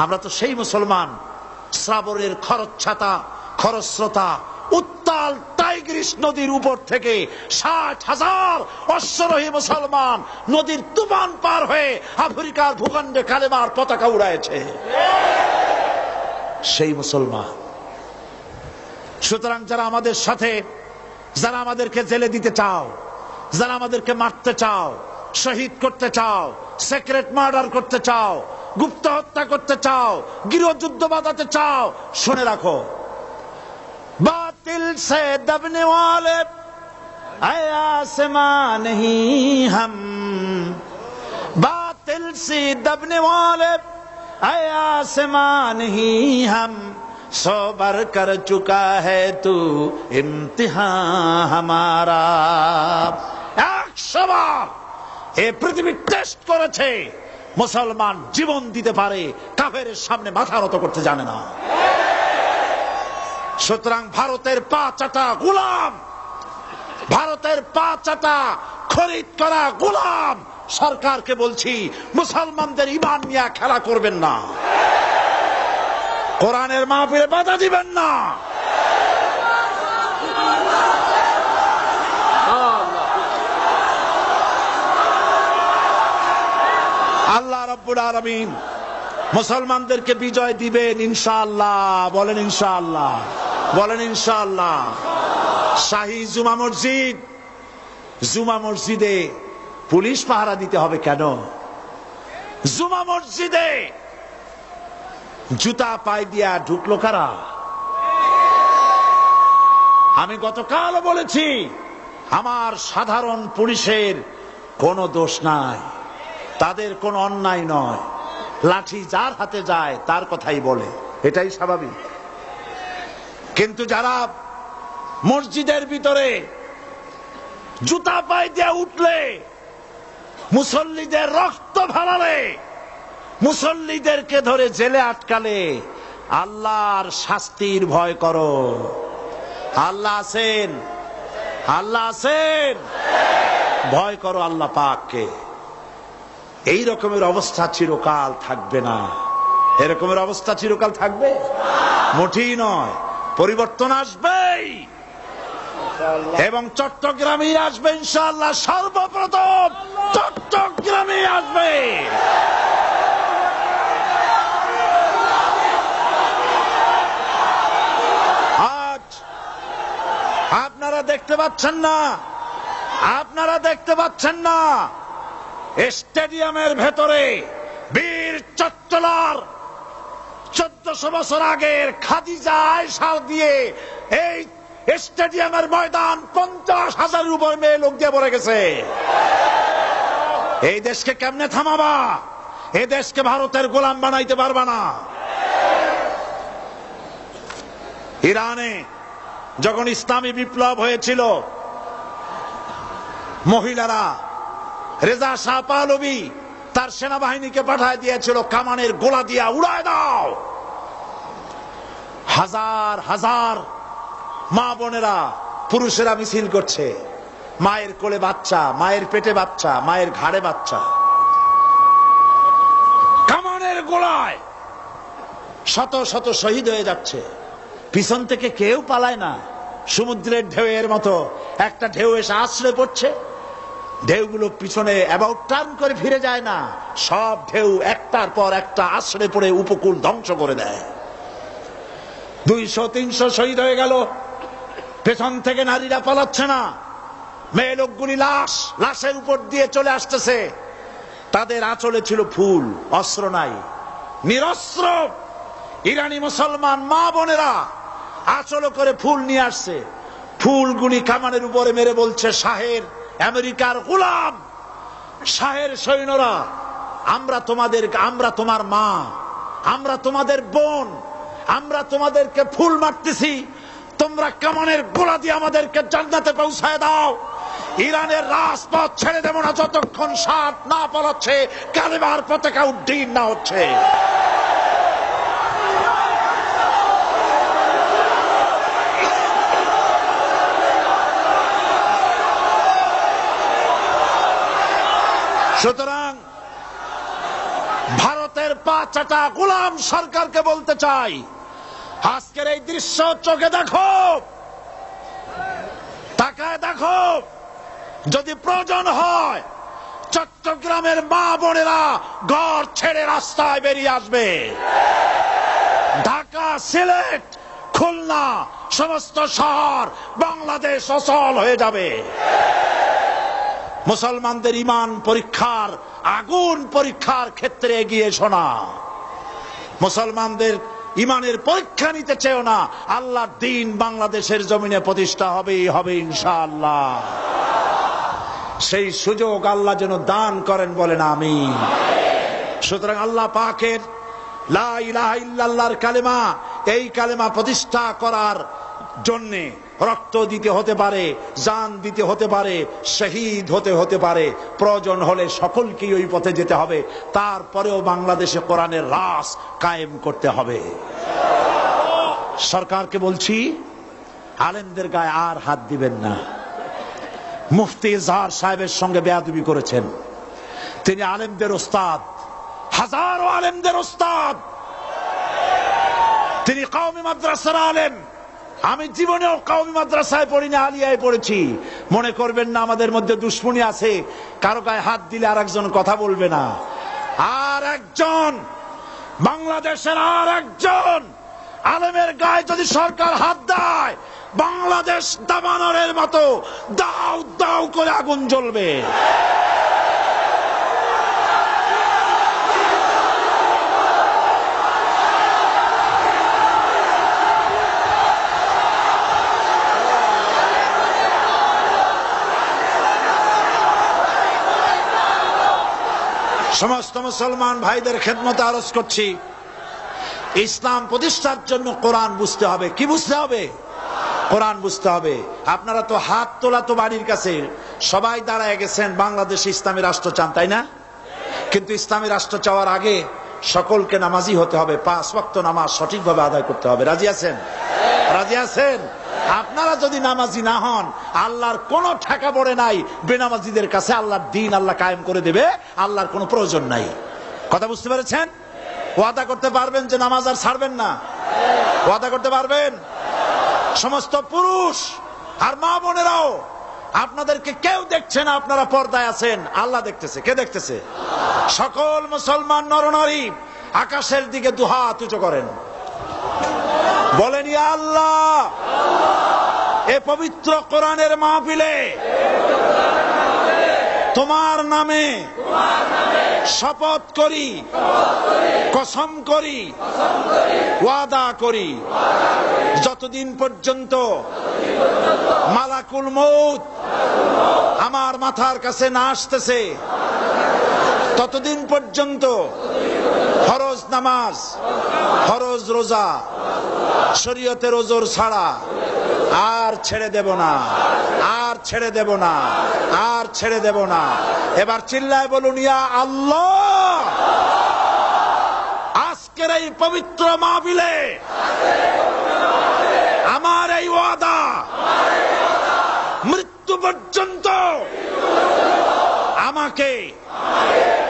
আমরা তো সেই মুসলমান, শ্রাবণের খরস্রোতা উত্তাল টাইগ্রিস নদীর উপর থেকে 60,000 অশ্বরোহী মুসলমান নদীর তুফান পার হয়ে আফ্রিকার ভূখণ্ডে কালেমার পতাকা উড়াইছে, সেই মুসলমান। সুতরাং যারা আমাদের সাথে, যারা আমাদেরকে জেলে দিতে চাও, যারা আমাদেরকে মারতে চাও, শহীদ করতে চাও, সিক্রেট মার্ডার করতে চাও, গুপ্ত হত্যা করতে চাও, গৃহযুদ্ধ বাঁধাতে চাও, শুনে রাখো, बातिल से दबने वाले आसमां नहीं हम, बातिल से दबने वाले आसमां नहीं हम, सौ बार कर चुका है तू इम्तिहान हमारा। 100 বার এই পৃথিবী টেস্ট করেছে, মুসলমান জীবন দিতে পারে, কাফেরের সামনে মাথা নত করতে জানে না। সুতরাং ভারতের পা চাটা গোলাম, ভারতের পা চাটা খরিদ করা গোলাম, সরকারকে বলছি মুসলমানদের ঈমান নিয়ে খেলা করবেন না, কোরআনের মাহফিলে বাধা দিবেন না। আল্লাহ রাব্বুল আলামিন মুসলমানদেরকে বিজয় দিবেন ইনশাআল্লাহ। বলেন ইনশাআল্লাহ, বলেন ইনশাআল্লাহ। শাহী জুমা মসজিদে পুলিশ পাহারা দিতে হবে কেন? জুমা মসজিদে জুতা পায়ে দিয়া ঢুকলো কারা? আমি গতকাল বলেছি, আমার সাধারণ পুলিশের কোনো দোষ নাই, তাদের কোনো অন্যায় নয়, লাঠি যার হাতে যায় তার কথাই বলে, এটাই স্বাভাবিক। কিন্তু যারা মসজিদের ভিতরে জুতা পায়ে দিয়ে উঠলে, মুসল্লিদের রক্ত ভালালে, মুসল্লিদেরকে ধরে জেলে আটকালে, আল্লাহর শাস্তির ভয় করো। আল্লাহ আছেন, আল্লাহ আছেন, ভয় করো আল্লাহ পাককে। এই রকমের অবস্থা চিরকাল থাকবে না। এরকমের অবস্থা চিরকাল থাকবে মোটেই নয়, পরিবর্তন আসবেই এবং চট্টগ্রামে আসবে ইনশাআল্লাহ। সর্বপ্রথম চট্টগ্রামে আসবে। আজ আপনারা দেখতে পাচ্ছেন না, আপনারা দেখতে পাচ্ছেন না, স্টেডিয়ামের ভেতরে বীর চট্টলার 1400 বছর আগের খাদিজা আয়েশা দিয়ে এই স্টেডিয়ামের ময়দান 50,000 উপর মেয়ে লোক দিয়ে ভরে গেছে। এই দেশকে কেমনে থামাবা? এই দেশকে ভারতের গোলাম বানাইতে পারবা না। ইরানে যখন ইসলামী বিপ্লব হয়েছিল, মহিলারা রেজা শাহ পাহলভী তার সেনাবাহিনীকে পাঠায় দিয়েছিল, কামানের গোলা দিয়া উড়ায় দাও। হাজার হাজার মা বোনেরা, পুরুষেরা মিছিল করছে, মায়ের কোলে বাচ্চা, মায়ের পেটে বাচ্চা, মায়ের ঘাড়ে বাচ্চা, কামানের গোলায় শত শত শহীদ হয়ে যাচ্ছে। পিছন থেকে কেউ পালায় না, সমুদ্রের ঢেউয়ের মতো একটা ঢেউ এসে আছড়ে পড়ছে, ঢেউগুলো পিছনে অ্যাবাউট টার্ন করে ফিরে যায় না, সব ঢেউ একটার পর একটা আছড়ে পড়ে উপকূল ধ্বংস করে দেয়। 200-300 শহীদ হয়ে গেল। পেছন থেকে নারীরা পালাচ্ছে না, মেয়ে লোকগুলি লাশের উপর দিয়ে চলে আসতেছে, তাদের আঁচলে ছিল ফুল, অস্ত্র নাই, নিরস্ত্র ইরানি মুসলমান মা বোনেরা আঁচল করে ফুল নিয়ে আসছে। ফুলগুলি কামানের উপরে মেরে বলছে, শাহের আমেরিকার গোলাম, শাহের সৈন্যরা, আমরা তোমার মা, আমরা তোমাদের বোন, আমরা তোমাদেরকে ফুল মারতেছি, তোমরা কামানের গোলা দিয়ে আমাদেরকে জান্নাতে পৌঁছায় দাও। ইরানের রাজপথ ছেড়ে দেব না যতক্ষণ সাত না পালাচ্ছে, কালেমার পতাকা উড্ডীন না হচ্ছে। সুতরাং ভারতের পা চাটা গোলাম সরকারকে বলতে চাই, আজকের এই দৃশ্য চোখে দেখো, তাকায় দেখো, যদি প্রয়োজন হয় চট্টগ্রামের মা বোনেরা ঘর ছেড়ে রাস্তায় বেরিয়ে আসবে। ঢাকা, সিলেট, খুলনা সমস্ত শহর বাংলাদেশ অচল হয়ে যাবে। মুসলমানদের ঈমান পরীক্ষার, আগুন পরীক্ষার ক্ষেত্রে এগিয়ে এসো না। মুসলমানদের ঈমানের পরীক্ষা নিতে চেও না। আল্লাহর দ্বীন বাংলাদেশের জমিনে প্রতিষ্ঠা হবেই হবে ইনশাআল্লাহ। সেই সুযোগ আল্লাহ যেন দান করেন, বলেন আমিন। সুতরাং আল্লাহ পাকের লা ইলাহা ইল্লাল্লাহর কালেমা, এই কালেমা প্রতিষ্ঠা করার জন্য রক্ত দিতে হতে পারে, জান দিতে হতে পারে, শহীদ হতে পারে, প্রয়োজন হলে সকলকেই ওই পথে যেতে হবে। তারপরেও বাংলাদেশে কোরআনের রাস কায়েম করতে হবে। সরকারকে বলছি, আলেমদের গায়ে আর হাত দিবেন না। মুফতি ইজহার সাহেবের সঙ্গে বেয়াদবি করেছেন। তিনি আলেমদের ওস্তাদ, হাজারো আলেমদের ওস্তাদ। তিনি কওমি মাদ্রাসার আলেম। আমি জীবনেও কওমি মাদ্রাসায় পড়িনি, আলিয়ায় পড়েছি। মনে করবেন না আমাদের মধ্যে দুশ্মনী আছে, কারো গায়ে হাত দিলে আর একজন কথা বলবে না। আর একজন বাংলাদেশের আর একজন আলেমের গায়ে যদি সরকার হাত দেয়, বাংলাদেশ দাবানলের মতো দাউ দাউ করে আগুন জ্বলবে। সমস্ত মুসলমান ভাইদের খেদমতে আরজ করছি, ইসলাম প্রতিষ্ঠার জন্য কোরআন বুঝতে হবে। কি বুঝতে হবে? কোরআন বুঝতে হবে। আপনারা তো হাত তোলা তো বাড়ির কাছে, সবাই দাঁড়ায় গেছেন বাংলাদেশে ইসলামী রাষ্ট্র চান, তাই না? কিন্তু ইসলামী রাষ্ট্র চাওয়ার আগে সকলকে নামাজি হতে হবে, 5 ওয়াক্ত নামাজ সঠিকভাবে আদায় করতে হবে। রাজি আছেন? রাজি আছেন? আপনারা যদি নামাজি না হন, আল্লাহর কোন ঠেকা পড়ে নাই। বেনামাজিদের কাছে আল্লাহর দ্বীন আল্লাহ কায়েম করে দেবে, আল্লাহর কোনো প্রয়োজন নাই। কথা বুঝতে পেরেছেন? ওয়াদা করতে পারবেন যে নামাজ আর ছাড়বেন না? ওয়াদা করতে পারবেন? সমস্ত পুরুষ আর মা বোনেরাও, আপনাদেরকে কেউ দেখছে না, আপনারা পর্দায় আছেন, আল্লাহ দেখতেছে। কে দেখতেছে? সকল মুসলমান নরনারী আকাশের দিকে দুহাত উঁচু করেন, বলেন ইয়া আল্লাহ, এ পবিত্র কোরআনের মাহফিলে তোমার নামে শপথ করি, কসম করি, ওয়াদা করি, যতদিন পর্যন্ত মালাকুল মউত আমার মাথার কাছে না আসতেছে, ততদিন পর্যন্ত ফরজ নামাজ, ফরজ রোজা, শরীয়তের ওজর ছাড়া আর ছেড়ে দেব না, আর ছেড়ে দেব না, আর ছেড়ে দেব না। এবার চিল্লায় বলুন ইয়া আল্লাহ। আজকের এই পবিত্র মাহফিলে আমার এই ওয়াদা মৃত্যু পর্যন্ত আমাকে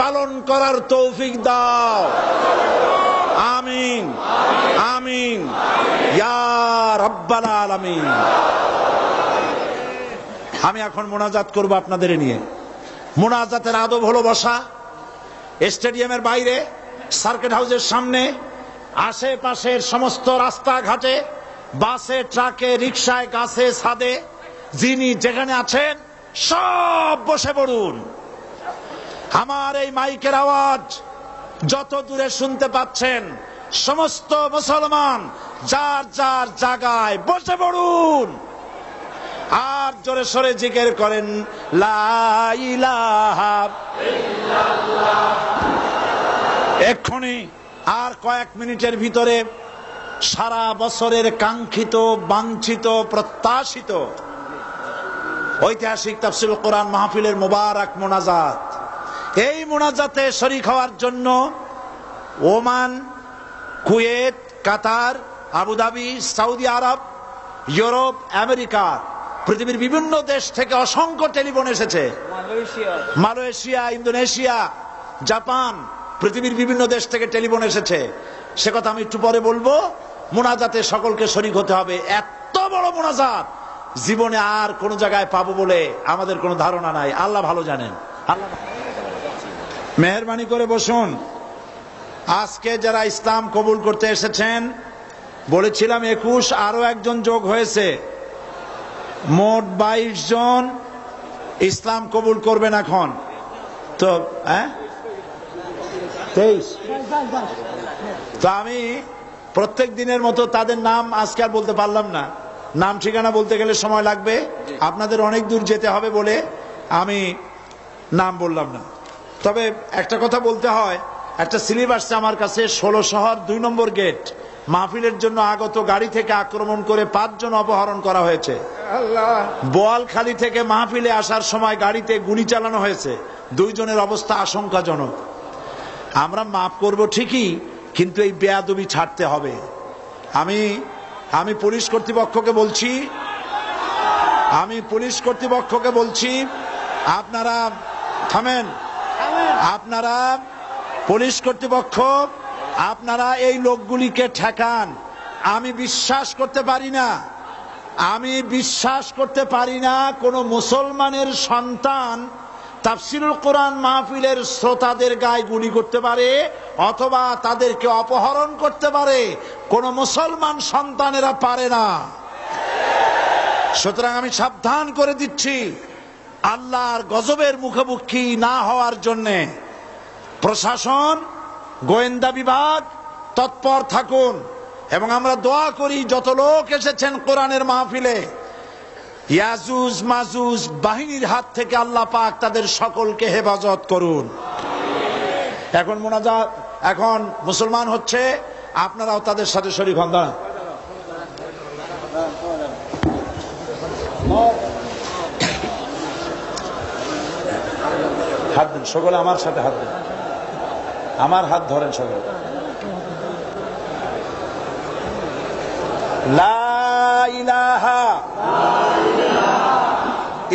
পালন করার তৌফিক দাও। আমিন, আমিন ইয়া রাব্বাল আলামিন। আমি এখন মোনাজাত করব আপনাদের নিয়ে। মোনাজাতের আদব হলো বসা স্টেডিয়ামের বাইরে, সার্কিট হাউসের সামনে, আশেপাশের সমস্ত রাস্তাঘাটে, বাসে, ট্রাকে, রিকশায়, গাছে, ছাদে, যিনি যেখানে আছেন সব বসে পড়ুন। আমার এই মাইকের আওয়াজ যত দূরে শুনতে পাচ্ছেন, সমস্ত মুসলমান যার যার জায়গায় বসে পড়ুন আর জোরে সরে জিকির করেন লা ইলাহা ইল্লাল্লাহ। এক্ষুনি আর কয়েক মিনিটের ভিতরে সারা বছরের কাঙ্ক্ষিত, বাঞ্ছিত, প্রত্যাশিত ঐতিহাসিক তাফসীরুল কোরআন মাহফিলের মুবারক মোনাজাত, এই মোনাজাতে শরীক হওয়ার জন্য ওমান, কুয়েত, কাতার, আবুধাবি, সৌদি আরব, ইউরোপ, আমেরিকা, পৃথিবীর বিভিন্ন দেশ থেকে অসংখ্য টেলিফোন এসেছে। মালয়েশিয়া, ইন্দোনেশিয়া, জাপান, পৃথিবীর বিভিন্ন দেশ থেকে টেলিফোন এসেছে, সে কথা আমি একটু পরে বলবো। মোনাজাতে সকলকে শরীক হতে হবে। এত বড় মোনাজাত জীবনে আর কোন জায়গায় পাবো বলে আমাদের কোনো ধারণা নাই, আল্লাহ ভালো জানেন। আল্লাহ মেহেরবানি করে বসুন। আজকে যারা ইসলাম কবুল করতে এসেছেন, বলেছিলাম 21, আরো একজন যোগ হয়েছে, মোট 22 জন ইসলাম কবুল করবেন এখন। তো 23। তো আমি প্রত্যেক দিনের মতো তাদের নাম আজকে আর বলতে পারলাম না, নাম ঠিকানা বলতে গেলে সময় লাগবে, আপনাদের অনেক দূর যেতে হবে বলে আমি নাম বললাম না। তবে একটা কথা বলতে হয়, একটা স্লিপ আসছে আমার কাছে, 16 শহর 2 নম্বর গেট মাহফিলের জন্য আগত গাড়ি থেকে আক্রমণ করে 5 জন অপহরণ করা হয়েছে। বোয়ালখালী থেকে মাহফিলে আসার সময় গাড়িতে গুলি চালানো হয়েছে, 2 জনের অবস্থা আশঙ্কাজনক। আমরা মাফ করব ঠিকই, কিন্তু এই বেয়াদবি ছাড়তে হবে। আমি পুলিশ কর্তৃপক্ষকে বলছি, আপনারা থামেন। আপনারা পুলিশ কর্তৃপক্ষ, আপনারা এই লোকগুলিকে ঠেকান। আমি বিশ্বাস করতে পারি না কোন মুসলমানের সন্তান তাফসিরুল কোরআন মাহফিলের শ্রোতাদের গায়ে গুলি করতে পারে অথবা তাদেরকে অপহরণ করতে পারে। কোন মুসলমান সন্তানেরা পারে না। সুতরাং আমি সাবধান করে দিচ্ছি, আল্লাহর গজবের মুখোমুখি না হওয়ার জন্যে প্রশাসন, গোয়েন্দা বিভাগ তৎপর থাকুন। এবং আমরা দোয়া করি, যত লোক এসেছেন কোরআনের মাহফিলে, ইয়াজুজ মাজুজ বাহিনীর হাত থেকে আল্লাহ পাক তাদের সকলকে হেফাজত করুন। এখন মোনাজাত, এখন মুসলমান হচ্ছে, আপনারাও তাদের সাথে শরীক হন। হাত দিন সকলে, আমার সাথে হাত দিন, আমার হাত ধরেন সকলে। লা ইলাহা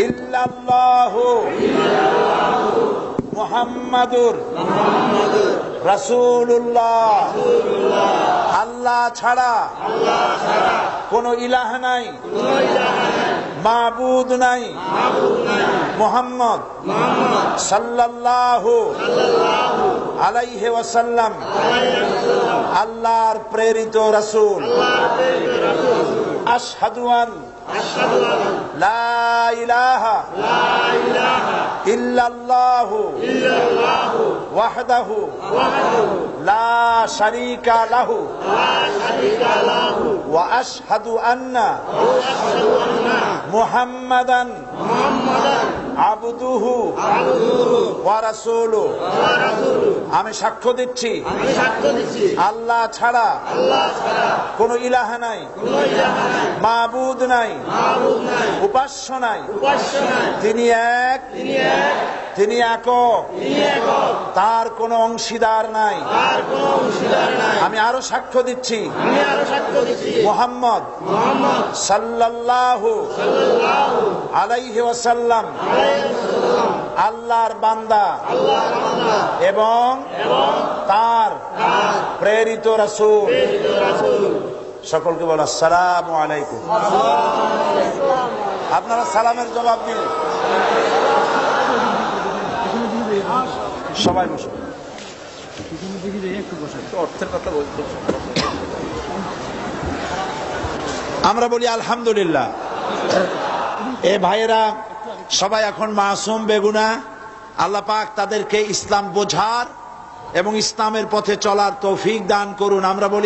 ইল্লাল্লাহু মুহাম্মাদুর রাসূলুল্লাহ। আল্লাহ ছাড়া কোন ইলাহ নাই, মাবুদ নাই, মুহাম্মদ সাল্লাল্লাহু আলাইহি ওয়াসাল্লাম আল্লাহর প্রেরিত রাসূল। আশহাদু আন লা ইলাহা ইল্লাল্লাহু ওয়াহদাহু লা শারীকা লাহু ওয়া আশহাদু আন্না মুহাম্মাদান আবদুহু ওয়া রাসূলুহু। আমি সাক্ষ্য দিচ্ছি, আল্লাহ ছাড়া কোন ইলাহ নাই, মাবুদ নাই, উপাস্য নাই, তিনি এক, তিনি একক, তার কোন অংশীদার নাই। আমি আরো সাক্ষ্য দিচ্ছি, মুহাম্মদ সাল্লাল্লাহু আলাইহি ওয়াসাল্লাম আল্লাহর বান্দা এবং তার প্রেরিত রাসূল। সকলকে বলো আসসালামু আলাইকুম। আপনারা সালামের জবাব দিন। সবাই বসুন। আমরা বলি আলহামদুলিল্লাহ। এ ভাইয়েরা সবাই এখন মাসুম বেগুনা, আল্লাহ পাক তাদেরকে ইসলাম বোঝার এবং ইসলামের পথে চলার তৌফিক দান করুন। আমরা বলি